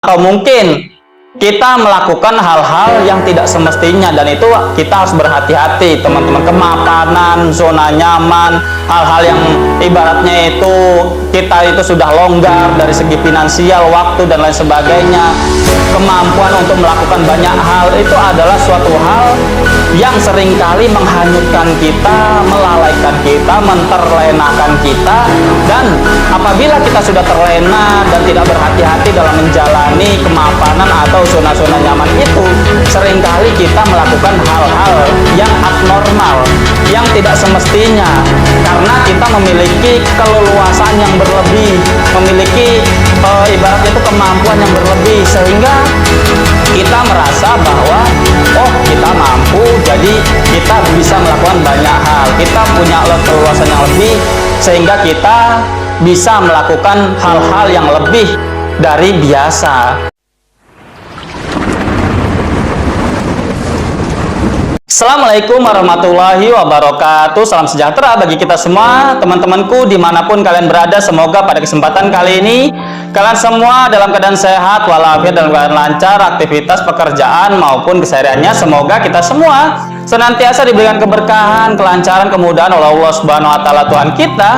atau mungkin kita melakukan hal-hal yang tidak semestinya, dan itu kita harus berhati-hati teman-teman. Kemapanan, zona nyaman, hal-hal yang ibaratnya itu kita itu sudah longgar dari segi finansial, waktu dan lain sebagainya, kemampuan untuk melakukan banyak hal, itu adalah suatu hal yang seringkali menghanyutkan kita, melalaikan kita, menterlenakan kita. Dan apabila kita sudah terlena dan tidak berhati-hati dalam menjalani kemapanan atau zona-zona nyaman itu, seringkali kita melakukan hal-hal yang abnormal, yang tidak semestinya, karena kita memiliki keleluasaan yang berlebih, memiliki ibaratnya itu kemampuan yang berlebih, sehingga kita merasa bahwa oh, kita mampu, jadi kita bisa melakukan banyak hal, kita punya keleluasaan yang lebih, sehingga kita bisa melakukan hal-hal yang lebih dari biasa. Assalamualaikum warahmatullahi wabarakatuh. Salam sejahtera bagi kita semua, teman-temanku dimanapun kalian berada. Semoga pada kesempatan kali ini kalian semua dalam keadaan sehat walafiat, dalam keadaan lancar aktivitas pekerjaan maupun kesehariannya. Semoga kita semua senantiasa diberikan keberkahan, kelancaran, kemudahan oleh Allah Subhanahu wa taala Tuhan kita,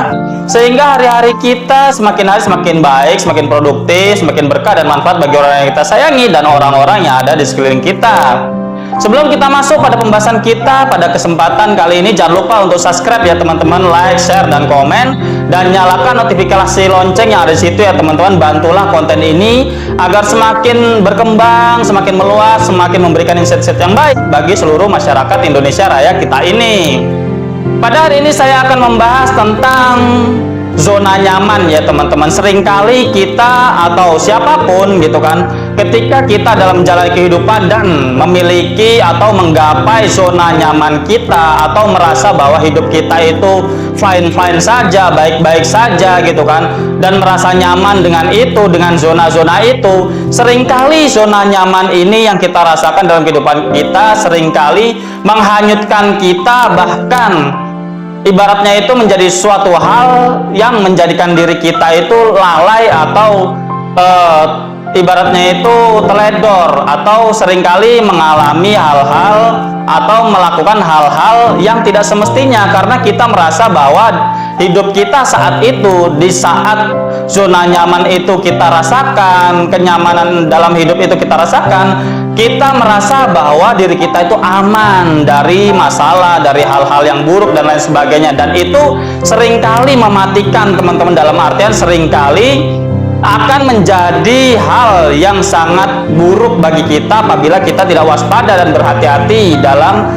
sehingga hari-hari kita semakin hari semakin baik, semakin produktif, semakin berkah dan manfaat bagi orang yang kita sayangi dan orang-orang yang ada di sekeliling kita. Sebelum kita masuk pada pembahasan kita pada kesempatan kali ini, jangan lupa untuk subscribe ya teman-teman, like, share, dan komen, dan nyalakan notifikasi lonceng yang ada di situ ya teman-teman. Bantulah konten ini agar semakin berkembang, semakin meluas, semakin memberikan insight-insight yang baik bagi seluruh masyarakat Indonesia Raya kita ini. Pada hari ini saya akan membahas tentang zona nyaman ya teman-teman. Seringkali kita atau siapapun gitu kan, ketika kita dalam menjalani kehidupan dan memiliki atau menggapai zona nyaman kita, atau merasa bahwa hidup kita itu fine-fine saja, baik-baik saja gitu kan, dan merasa nyaman dengan itu, dengan zona-zona itu, seringkali zona nyaman ini yang kita rasakan dalam kehidupan kita seringkali menghanyutkan kita, bahkan ibaratnya itu menjadi suatu hal yang menjadikan diri kita itu lalai atau ibaratnya itu teledor, atau seringkali mengalami hal-hal atau melakukan hal-hal yang tidak semestinya, karena kita merasa bahwa hidup kita saat itu, di saat zona nyaman itu kita rasakan, kenyamanan dalam hidup itu kita rasakan, kita merasa bahwa diri kita itu aman dari masalah, dari hal-hal yang buruk dan lain sebagainya, dan itu seringkali mematikan teman-teman, dalam artian seringkali akan menjadi hal yang sangat buruk bagi kita apabila kita tidak waspada dan berhati-hati dalam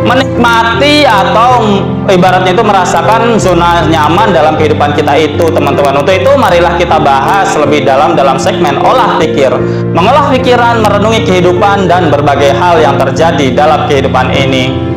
menikmati atau ibaratnya itu merasakan zona nyaman dalam kehidupan kita itu teman-teman. Untuk itu marilah kita bahas lebih dalam segmen olah pikir, mengolah pikiran, merenungi kehidupan dan berbagai hal yang terjadi dalam kehidupan ini.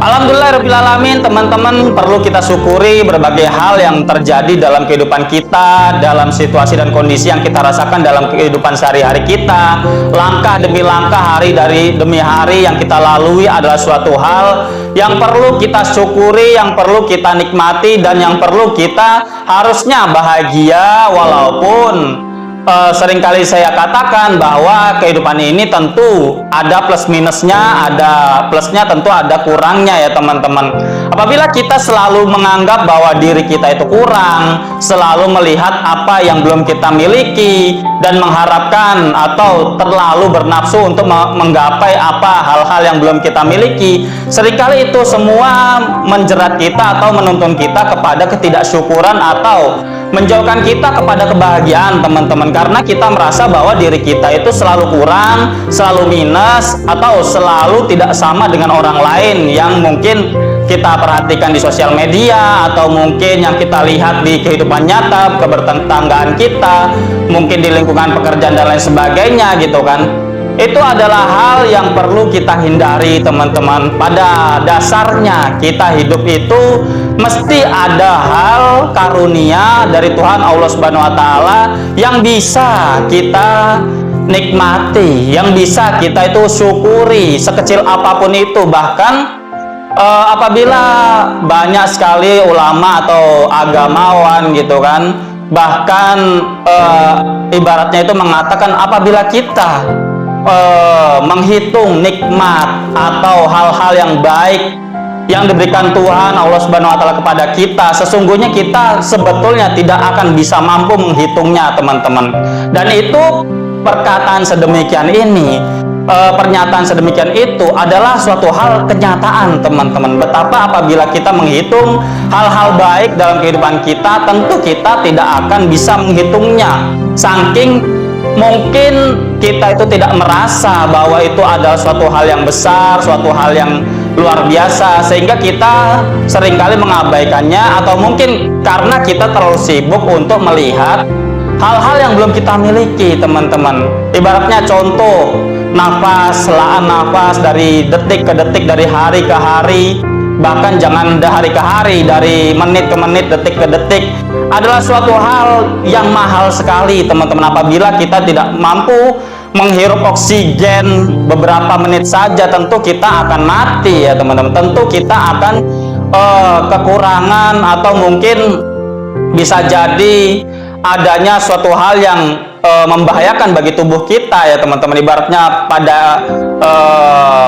Alhamdulillahirrahmanirrahim, teman-teman, perlu kita syukuri berbagai hal yang terjadi dalam kehidupan kita, dalam situasi dan kondisi yang kita rasakan dalam kehidupan sehari-hari kita. Langkah demi langkah, hari demi hari yang kita lalui adalah suatu hal yang perlu kita syukuri, yang perlu kita nikmati, dan yang perlu kita harusnya bahagia. Walaupun seringkali saya katakan bahwa kehidupan ini tentu ada plus minusnya, ada plusnya, tentu ada kurangnya ya teman-teman. Apabila kita selalu menganggap bahwa diri kita itu kurang, selalu melihat apa yang belum kita miliki, dan mengharapkan atau terlalu bernafsu untuk menggapai apa hal-hal yang belum kita miliki, seringkali itu semua menjerat kita atau menuntun kita kepada ketidaksyukuran atau menjauhkan kita kepada kebahagiaan teman-teman, karena kita merasa bahwa diri kita itu selalu kurang, selalu minus, atau selalu tidak sama dengan orang lain yang mungkin kita perhatikan di sosial media, atau mungkin yang kita lihat di kehidupan nyata, kebertetanggaan kita, mungkin di lingkungan pekerjaan dan lain sebagainya gitu kan. Itu adalah hal yang perlu kita hindari teman-teman. Pada dasarnya kita hidup itu mesti ada hal karunia dari Tuhan Allah Subhanahu wa taala yang bisa kita nikmati, yang bisa kita itu syukuri sekecil apapun itu. Bahkan apabila banyak sekali ulama atau agamawan gitu kan bahkan ibaratnya itu mengatakan apabila kita menghitung nikmat atau hal-hal yang baik yang diberikan Tuhan Allah Subhanahu wa taala kepada kita, sesungguhnya kita sebetulnya tidak akan bisa mampu menghitungnya, teman-teman. Dan itu perkataan sedemikian ini, pernyataan sedemikian itu adalah suatu hal kenyataan, teman-teman. Betapa apabila kita menghitung hal-hal baik dalam kehidupan kita, tentu kita tidak akan bisa menghitungnya. Saking mungkin kita itu tidak merasa bahwa itu adalah suatu hal yang besar, suatu hal yang luar biasa, sehingga kita seringkali mengabaikannya, atau mungkin karena kita terlalu sibuk untuk melihat hal-hal yang belum kita miliki, teman-teman. Ibaratnya contoh, nafas, helaan nafas dari detik ke detik, dari hari ke hari, bahkan jangan dari hari ke hari, dari menit ke menit, detik ke detik, adalah suatu hal yang mahal sekali, teman-teman. Apabila kita tidak mampu menghirup oksigen beberapa menit saja, tentu kita akan mati ya, teman-teman. Tentu kita akan kekurangan, atau mungkin bisa jadi adanya suatu hal yang membahayakan bagi tubuh kita ya, teman-teman. Ibaratnya pada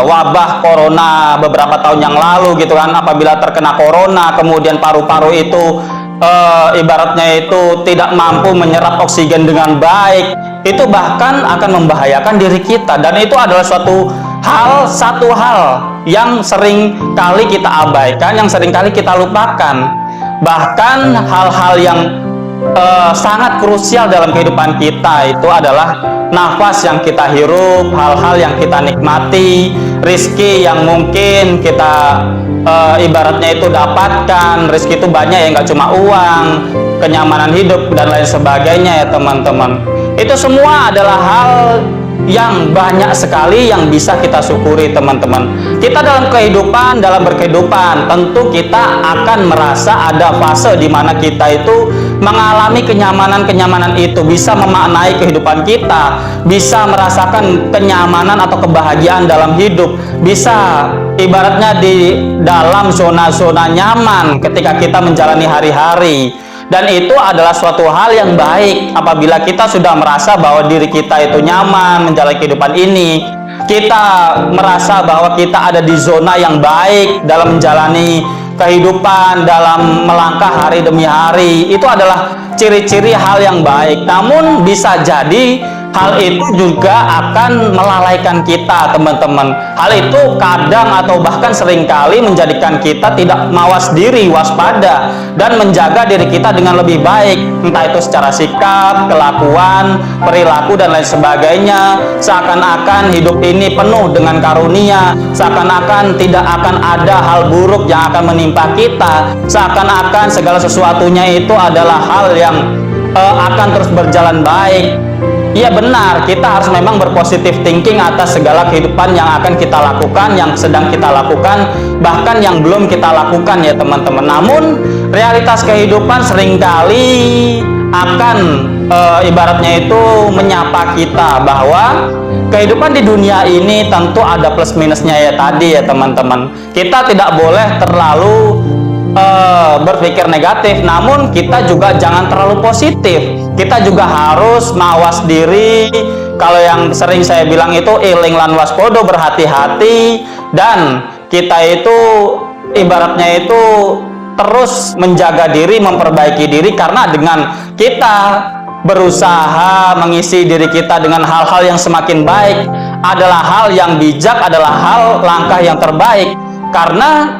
wabah corona beberapa tahun yang lalu gitu kan, apabila terkena corona kemudian paru-paru itu ibaratnya itu tidak mampu menyerap oksigen dengan baik, itu bahkan akan membahayakan diri kita. Dan itu adalah satu hal yang sering kali kita abaikan, yang sering kali kita lupakan. Bahkan hal-hal yang sangat krusial dalam kehidupan kita itu adalah nafas yang kita hirup, hal-hal yang kita nikmati, rizki yang mungkin kita ibaratnya itu dapatkan. Rizki itu banyak ya, nggak cuma uang, kenyamanan hidup dan lain sebagainya ya, teman-teman. Itu semua adalah hal yang banyak sekali yang bisa kita syukuri, teman-teman. Kita dalam berkehidupan tentu kita akan merasa ada fase di mana kita itu mengalami kenyamanan itu, bisa memaknai kehidupan kita, bisa merasakan kenyamanan atau kebahagiaan dalam hidup, bisa ibaratnya di dalam zona-zona nyaman ketika kita menjalani hari-hari. Dan itu adalah suatu hal yang baik apabila kita sudah merasa bahwa diri kita itu nyaman menjalani kehidupan ini. Kita merasa bahwa kita ada di zona yang baik dalam menjalani kehidupan, dalam melangkah hari demi hari. Itu adalah ciri-ciri hal yang baik. Namun bisa jadi hal itu juga akan melalaikan kita, teman-teman. Hal itu kadang atau bahkan seringkali menjadikan kita tidak mawas diri, waspada, dan menjaga diri kita dengan lebih baik. Entah itu secara sikap, kelakuan, perilaku, dan lain sebagainya. Seakan-akan hidup ini penuh dengan karunia, seakan-akan tidak akan ada hal buruk yang akan menimpa kita, seakan-akan segala sesuatunya itu adalah hal yang akan terus berjalan baik. Iya benar, kita harus memang berpositif thinking atas segala kehidupan yang akan kita lakukan, yang sedang kita lakukan, bahkan yang belum kita lakukan ya, teman-teman. Namun realitas kehidupan seringkali akan ibaratnya itu menyapa kita bahwa kehidupan di dunia ini tentu ada plus minusnya ya tadi ya, teman-teman. Kita tidak boleh terlalu berpikir negatif, namun kita juga jangan terlalu positif. Kita juga harus mawas diri. Kalau yang sering saya bilang itu iling lan waspodo, berhati-hati. Dan kita itu ibaratnya itu terus menjaga diri, memperbaiki diri, karena dengan kita berusaha mengisi diri kita dengan hal-hal yang semakin baik adalah hal yang bijak, adalah langkah yang terbaik, karena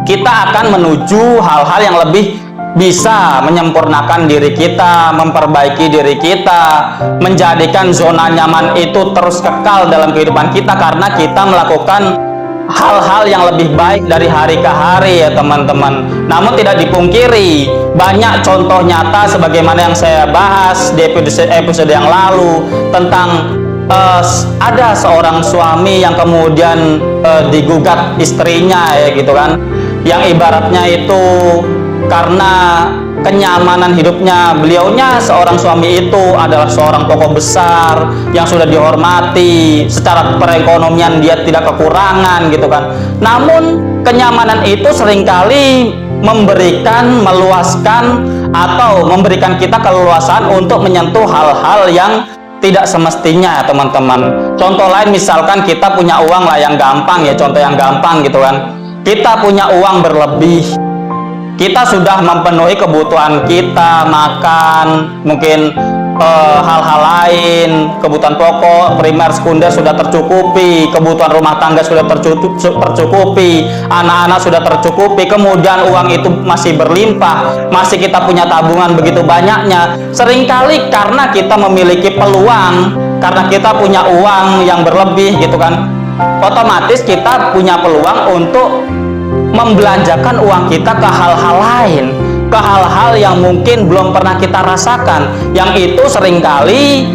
kita akan menuju hal-hal yang lebih bisa menyempurnakan diri kita, memperbaiki diri kita, menjadikan zona nyaman itu terus kekal dalam kehidupan kita, karena kita melakukan hal-hal yang lebih baik dari hari ke hari ya, teman-teman. Namun tidak dipungkiri, banyak contoh nyata sebagaimana yang saya bahas di episode yang lalu tentang ada seorang suami yang kemudian digugat istrinya ya gitu kan, yang ibaratnya itu karena kenyamanan hidupnya, beliaunya seorang suami itu adalah seorang tokoh besar yang sudah dihormati, secara perekonomian dia tidak kekurangan gitu kan. Namun kenyamanan itu seringkali memberikan, meluaskan atau memberikan kita keleluasaan untuk menyentuh hal-hal yang tidak semestinya, teman-teman. Contoh lain, misalkan kita punya uang lah yang gampang ya, contoh yang gampang gitu kan. Kita punya uang berlebih, kita sudah memenuhi kebutuhan kita, makan, mungkin hal-hal lain, kebutuhan pokok, primer, sekunder sudah tercukupi, kebutuhan rumah tangga sudah tercukupi, anak-anak sudah tercukupi, kemudian uang itu masih berlimpah, masih kita punya tabungan begitu banyaknya. Seringkali karena kita memiliki peluang, karena kita punya uang yang berlebih gitu kan, otomatis kita punya peluang untuk membelanjakan uang kita ke hal-hal lain, ke hal-hal yang mungkin belum pernah kita rasakan, yang itu seringkali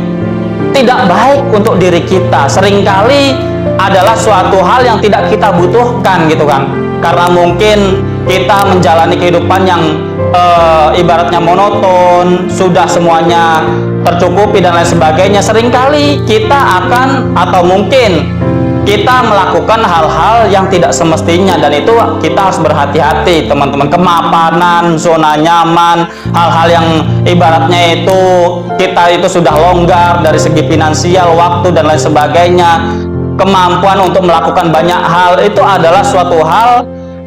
tidak baik untuk diri kita, seringkali adalah suatu hal yang tidak kita butuhkan gitu kan, karena mungkin kita menjalani kehidupan yang ibaratnya monoton, sudah semuanya tercukupi dan lain sebagainya. Seringkali kita akan, atau mungkin kita melakukan hal-hal yang tidak semestinya, dan itu kita harus berhati-hati, teman-teman. Kemapanan, zona nyaman, hal-hal yang ibaratnya itu kita itu sudah longgar dari segi finansial, waktu dan lain sebagainya, kemampuan untuk melakukan banyak hal, itu adalah suatu hal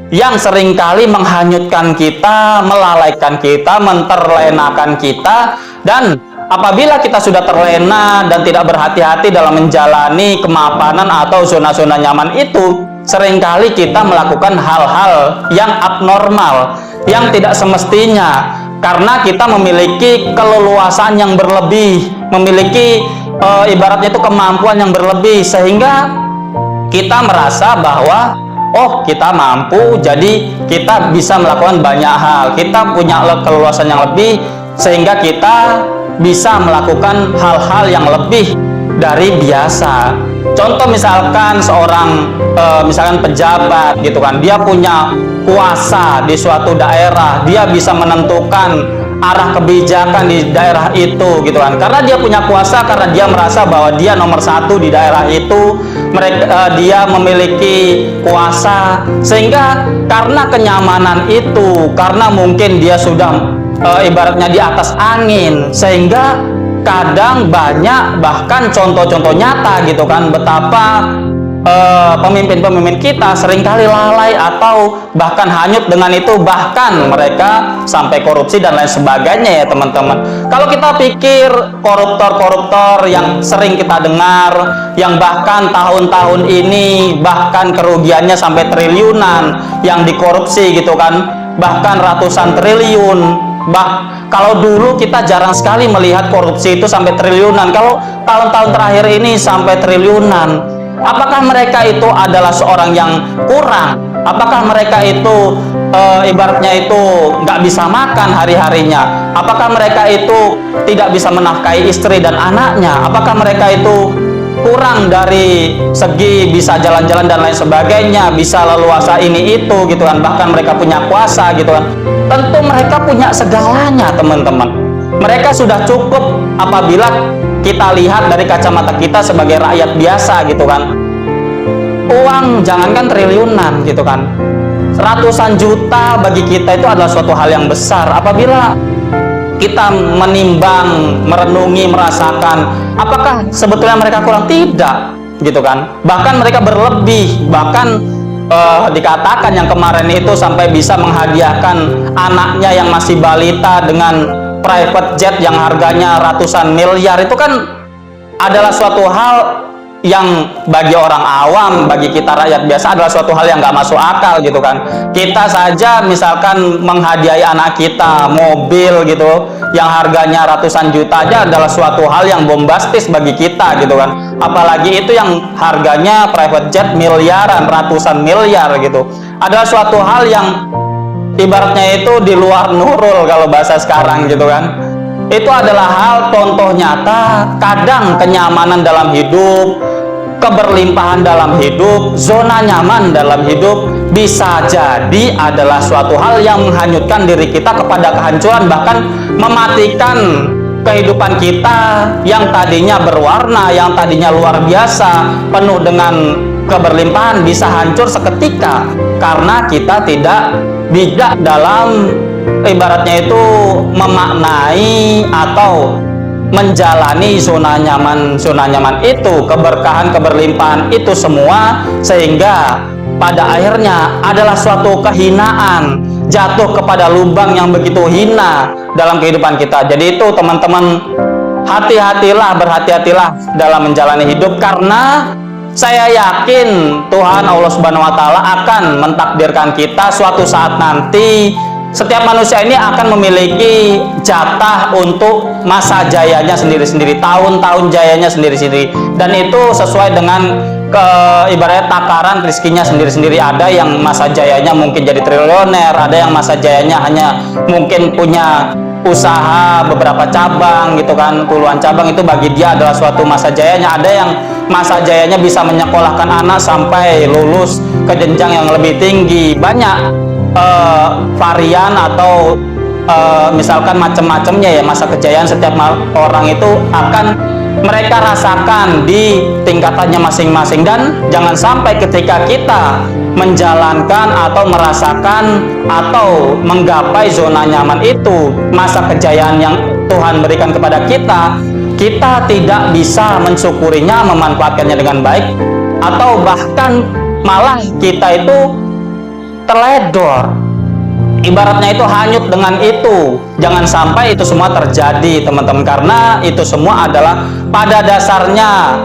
yang seringkali menghanyutkan kita, melalaikan kita, menterlenakan kita. Dan apabila kita sudah terlena dan tidak berhati-hati dalam menjalani kemapanan atau zona-zona nyaman itu, seringkali kita melakukan hal-hal yang abnormal, yang tidak semestinya, karena kita memiliki keleluasaan yang berlebih, memiliki ibaratnya itu kemampuan yang berlebih, sehingga kita merasa bahwa oh, kita mampu, jadi kita bisa melakukan banyak hal, kita punya keleluasaan yang lebih, sehingga kita bisa melakukan hal-hal yang lebih dari biasa. Contoh misalkan seorang misalkan pejabat gitu kan, dia punya kuasa di suatu daerah, dia bisa menentukan arah kebijakan di daerah itu gitu kan, karena dia punya kuasa, karena dia merasa bahwa dia nomor satu di daerah itu, dia memiliki kuasa, sehingga karena kenyamanan itu, karena mungkin dia sudah ibaratnya di atas angin, sehingga kadang banyak bahkan contoh-contoh nyata gitu kan, betapa pemimpin-pemimpin kita seringkali lalai atau bahkan hanyut dengan itu, bahkan mereka sampai korupsi dan lain sebagainya ya teman-teman. Kalau kita pikir koruptor-koruptor yang sering kita dengar, yang bahkan tahun-tahun ini bahkan kerugiannya sampai triliunan yang dikorupsi gitu kan, bahkan ratusan triliun. Kalau dulu kita jarang sekali melihat korupsi itu sampai triliunan, kalau tahun-tahun terakhir ini sampai triliunan. Apakah mereka itu adalah seorang yang kurang? Apakah mereka itu ibaratnya itu nggak bisa makan hari-harinya? Apakah mereka itu tidak bisa menafkahi istri dan anaknya? Apakah mereka itu kurang dari segi bisa jalan-jalan dan lain sebagainya, bisa leluasa ini itu gitu kan, bahkan mereka punya kuasa gitu kan? Tentu mereka punya segalanya teman-teman. Mereka sudah cukup apabila kita lihat dari kacamata kita sebagai rakyat biasa gitu kan. Uang jangankan triliunan gitu kan, ratusan juta bagi kita itu adalah suatu hal yang besar. Apabila kita menimbang, merenungi, merasakan, apakah sebetulnya mereka kurang? Tidak gitu kan, bahkan mereka berlebih. Bahkan dikatakan yang kemarin itu sampai bisa menghadiahkan anaknya yang masih balita dengan private jet yang harganya ratusan miliar. Itu kan adalah suatu hal yang bagi orang awam, bagi kita rakyat biasa adalah suatu hal yang nggak masuk akal gitu kan. Kita saja misalkan menghadiahi anak kita mobil gitu yang harganya ratusan juta aja adalah suatu hal yang bombastis bagi kita gitu kan, apalagi itu yang harganya private jet miliaran, ratusan miliar gitu, adalah suatu hal yang ibaratnya itu di luar nurul kalau bahasa sekarang gitu kan. Itu adalah hal contoh nyata, kadang kenyamanan dalam hidup, keberlimpahan dalam hidup, zona nyaman dalam hidup bisa jadi adalah suatu hal yang menghanyutkan diri kita kepada kehancuran, bahkan mematikan kehidupan kita yang tadinya berwarna, yang tadinya luar biasa, penuh dengan keberlimpahan, bisa hancur seketika karena kita tidak bijak dalam ibaratnya itu memaknai atau menjalani zona nyaman itu, keberkahan, keberlimpahan itu semua, sehingga pada akhirnya adalah suatu kehinaan, jatuh kepada lubang yang begitu hina dalam kehidupan kita. Jadi itu teman-teman, hati-hatilah, berhati-hatilah dalam menjalani hidup, karena saya yakin Tuhan Allah Subhanahu wa Ta'ala akan mentakdirkan kita suatu saat nanti. Setiap manusia ini akan memiliki jatah untuk masa jayanya sendiri-sendiri, tahun-tahun jayanya sendiri-sendiri, dan itu sesuai dengan ibaratnya takaran rezekinya sendiri-sendiri. Ada yang masa jayanya mungkin jadi triliuner, ada yang masa jayanya hanya mungkin punya usaha beberapa cabang gitu kan, puluhan cabang, itu bagi dia adalah suatu masa jayanya. Ada yang masa jayanya bisa menyekolahkan anak sampai lulus ke jenjang yang lebih tinggi. Banyak varian atau misalkan macam-macamnya ya masa kejayaan setiap orang itu akan mereka rasakan di tingkatannya masing-masing. Dan jangan sampai ketika kita menjalankan atau merasakan atau menggapai zona nyaman itu, masa kejayaan yang Tuhan berikan kepada kita, kita tidak bisa mensyukurinya, memanfaatkannya dengan baik, atau bahkan malah kita itu terledor, ibaratnya itu hanyut dengan itu. Jangan sampai itu semua terjadi teman-teman, karena itu semua adalah pada dasarnya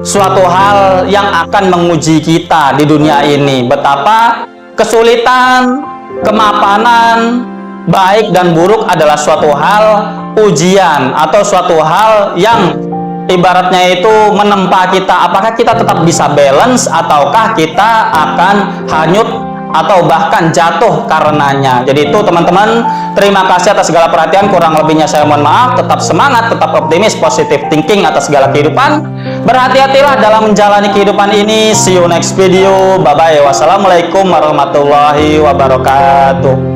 suatu hal yang akan menguji kita di dunia ini. Betapa kesulitan, kemapanan, baik dan buruk adalah suatu hal ujian atau suatu hal yang ibaratnya itu menempa kita. Apakah kita tetap bisa balance ataukah kita akan hanyut atau bahkan jatuh karenanya. Jadi itu teman-teman, terima kasih atas segala perhatian. Kurang lebihnya saya mohon maaf. Tetap semangat, tetap optimis, positive thinking atas segala kehidupan. Berhati-hatilah dalam menjalani kehidupan ini. See you next video. Bye bye. Wassalamualaikum warahmatullahi wabarakatuh.